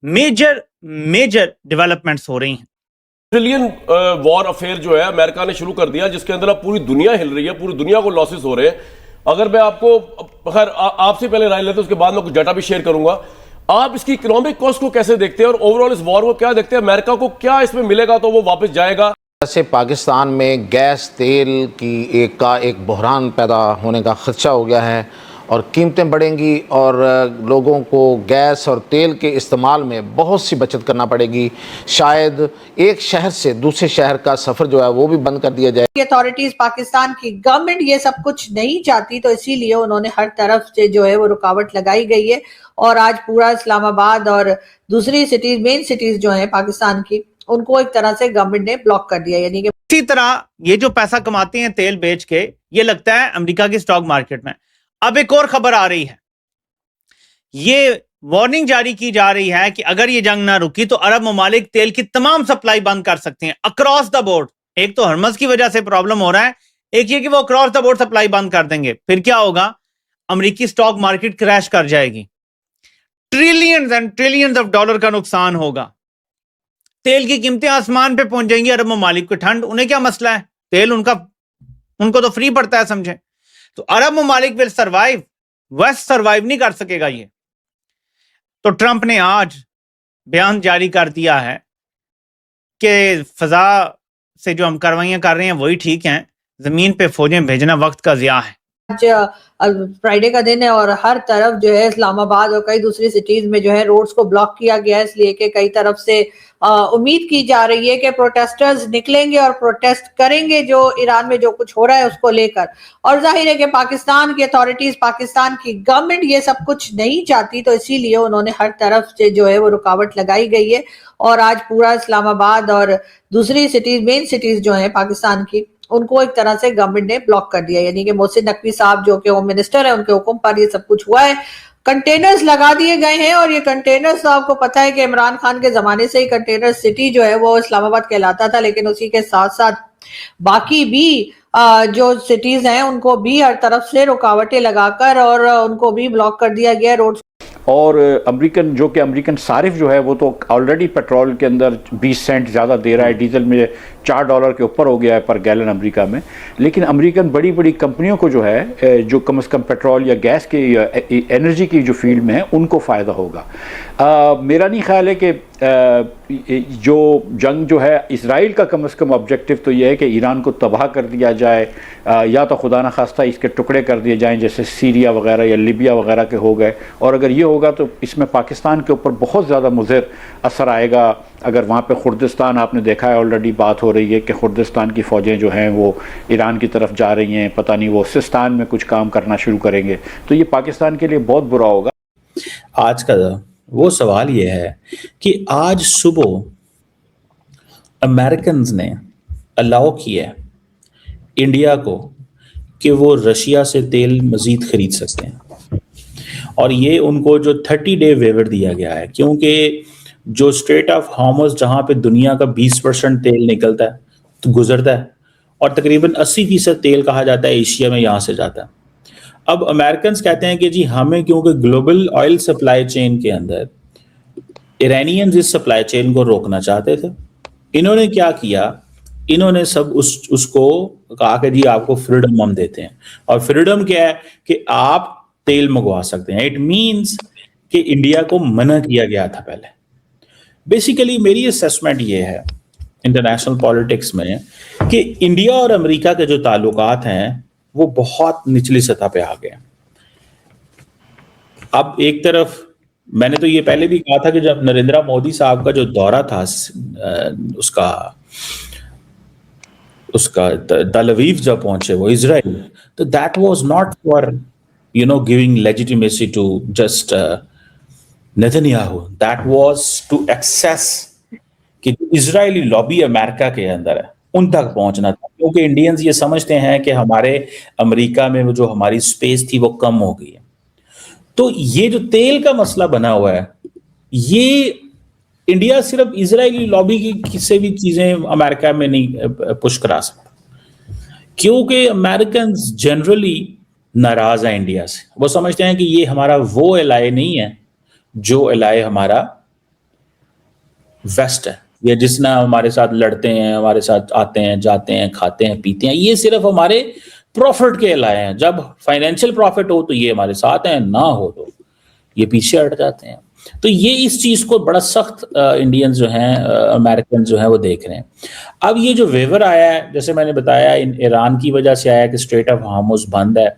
Major developments हो रही हैं. ट्रिलियन वॉर अफेयर जो है अमेरिका ने शुरू कर दिया, जिसके अंदर अब पूरी दुनिया हिल रही है, पूरी दुनिया को लॉसेस हो रहे हैं. अगर मैं आपको खैर आपसे पहले राय लेते, उसके बाद मैं कुछ डाटा भी शेयर करूंगा. आप इसकी इकोनॉमिक कॉस्ट को कैसे देखते हैं और ओवरऑल इस वॉर को क्या देखते हैं? अमेरिका को क्या इसमें मिलेगा तो वो वापस जाएगा? जैसे पाकिस्तान में गैस तेल की एक बहरान पैदा होने का खदशा हो गया है और कीमतें बढ़ेंगी और लोगों को गैस और तेल के इस्तेमाल में बहुत सी बचत करना पड़ेगी. शायद एक शहर से दूसरे शहर का सफ़र जो है वो भी बंद कर दिया जाए. अथॉरिटीज, पाकिस्तान की गवर्नमेंट ये सब कुछ नहीं चाहती, तो इसीलिए उन्होंने हर तरफ से जो है वो रुकावट लगाई गई है और आज पूरा इस्लामाबाद और दूसरी सिटीज, मेन सिटीज जो है पाकिस्तान की, उनको एक तरह से गवर्नमेंट ने ब्लॉक कर दिया. यानी कि इसी तरह ये जो पैसा कमाते हैं तेल बेच के, ये लगता है अमेरिका की स्टॉक मार्केट में. अब एक और खबर आ रही है, ये वार्निंग जारी की जा रही है कि अगर ये जंग ना रुकी तो अरब ममालिक तेल की तमाम सप्लाई बंद कर सकते हैं अक्रॉस द बोर्ड. एक तो हरमज की वजह से प्रॉब्लम हो रहा है, एक ये कि वो अक्रॉस द बोर्ड सप्लाई बंद कर देंगे. फिर क्या होगा? अमेरिकी स्टॉक मार्केट क्रैश कर जाएगी, trillions and trillions of dollar का नुकसान होगा, तेल की कीमतें आसमान पे पहुंच जाएंगी. अरब ममालिक को ठंड, उन्हें क्या मसला है? तेल उनको तो फ्री पड़ता है, समझे. तो अरब ममालिक विल सर्वाइव, वेस्ट सर्वाइव नहीं कर सकेगा. ये तो ट्रंप ने आज बयान जारी कर दिया है कि फजा से जो हम कार्रवाइयां कर रहे हैं वही ठीक हैं, जमीन पे फौजें भेजना वक्त का ज़िया है. आज फ्राइडे का दिन है और हर तरफ जो है इस्लामाबाद और कई दूसरी सिटीज में जो है रोड्स को ब्लॉक किया गया है, इसलिए कि कई तरफ से उम्मीद की जा रही है कि प्रोटेस्टर्स निकलेंगे और प्रोटेस्ट करेंगे जो ईरान में जो कुछ हो रहा है उसको लेकर. और जाहिर है कि पाकिस्तान की अथॉरिटीज, पाकिस्तान की गवर्नमेंट ये सब कुछ नहीं चाहती, तो इसीलिए उन्होंने हर तरफ से जो है वो रुकावट लगाई गई है और आज पूरा इस्लामाबाद और दूसरी सिटीज, मेन सिटीज जो है पाकिस्तान की, उनको एक तरह से गवर्नमेंट ने ब्लॉक कर दिया. यानी कि मोहसिन नकवी साहब जो कि होम मिनिस्टर है, उनके हुक्म पर ये सब कुछ हुआ है. कंटेनर्स लगा दिए गए हैं और ये कंटेनर्स तो आपको पता है कि इमरान खान के जमाने से ही कंटेनर सिटी जो है वो इस्लामाबाद कहलाता था, लेकिन उसी के साथ साथ बाकी भी जो सिटीज हैं उनको भी हर तरफ से रुकावटें लगाकर और उनको भी ब्लॉक कर दिया गया रोड. और अमेरिकन सारिफ जो है वो तो ऑलरेडी पेट्रोल के अंदर 20 सेंट ज़्यादा दे रहा है, डीजल में $4 के ऊपर हो गया है पर गैलन अमेरिका में. लेकिन अमेरिकन बड़ी बड़ी कंपनियों को जो है, जो कम से कम पेट्रोल या गैस की या एनर्जी की जो फील्ड में है, उनको फ़ायदा होगा. मेरा नहीं ख्याल है कि जो जंग जो है इसराइल का कम से कम ऑब्जेक्टिव तो ये है कि ईरान को तबाह कर दिया जाए, या तो खुदा न खास्ता इसके टुकड़े कर दिए जाएं जैसे सीरिया वगैरह या लीबिया वगैरह के हो गए. और अगर ये होगा तो इसमें पाकिस्तान के ऊपर बहुत ज़्यादा मुज़र असर आएगा. अगर वहाँ पे खुर्दिस्तान, आपने देखा है ऑलरेडी बात हो रही है कि खुर्दिस्तान की फ़ौजें जो हैं वो ईरान की तरफ जा रही हैं, पता नहीं वो सिस्तान में कुछ काम करना शुरू करेंगे, तो ये पाकिस्तान के लिए बहुत बुरा होगा. आज का वो सवाल ये है कि आज सुबह अमेरिकन्स ने अलाउ किया इंडिया को कि वो रशिया से तेल मज़ीद खरीद सकते हैं, और ये उनको जो 30 डे वेवर दिया गया है, क्योंकि जो स्ट्रेट ऑफ हॉर्मुज़ जहाँ पे दुनिया का 20% तेल निकलता है तो गुजरता है और तकरीबन 80% तेल कहा जाता है एशिया में यहाँ से जाता है. अब अमेरिकन्स कहते हैं कि जी हमें, क्योंकि ग्लोबल ऑयल सप्लाई चेन के अंदर ईरानियंस इस सप्लाई चेन को रोकना चाहते थे. इन्होंने क्या किया, इन्होंने सब उसको कहा कि जी आपको फ्रीडम हम देते हैं. और फ्रीडम क्या है कि आप तेल मंगवा सकते हैं. इट मीन्स कि इंडिया को मना किया गया था पहले. बेसिकली मेरी असेसमेंट ये है इंटरनेशनल पॉलिटिक्स में कि इंडिया और अमेरिका के जो ताल्लुकात हैं वो बहुत निचली सतह पे आ गए. अब एक तरफ मैंने तो ये पहले भी कहा था कि जब नरेंद्र मोदी साहब का जो दौरा था उसका तल अवीव जब पहुंचे वो इजराइल, तो that was not for giving legitimacy to just Netanyahu, that was to access कि इजरायली लॉबी अमेरिका के अंदर है उन तक पहुंचना था, क्योंकि इंडियंस ये समझते हैं कि हमारे अमेरिका में जो हमारी स्पेस थी वो कम हो गई है. तो ये जो तेल का मसला बना हुआ है, ये इंडिया सिर्फ इजरायली लॉबी की किसी भी चीजें अमेरिका में नहीं पुश करा सकता, क्योंकि अमेरिकन जनरली नाराज है इंडिया से. वो समझते हैं कि ये हमारा वो एलाय नहीं है जो एलाय हमारा वेस्ट है, ये जिसने हमारे साथ लड़ते हैं, हमारे साथ आते हैं, जाते हैं, खाते हैं, पीते हैं, ये सिर्फ हमारे प्रॉफिट के लाए हैं। जब फाइनेंशियल प्रॉफिट हो तो ये हमारे साथ हैं, ना हो तो ये पीछे हट जाते हैं। तो ये इस चीज को बड़ा सख्त इंडियंस जो हैं, अमेरिकन जो हैं वो देख रहे हैं। अब ये जो वेवर आया है, जैसे मैंने बताया, ईरान की वजह से आया कि स्ट्रेट ऑफ हार्मुज बंद है,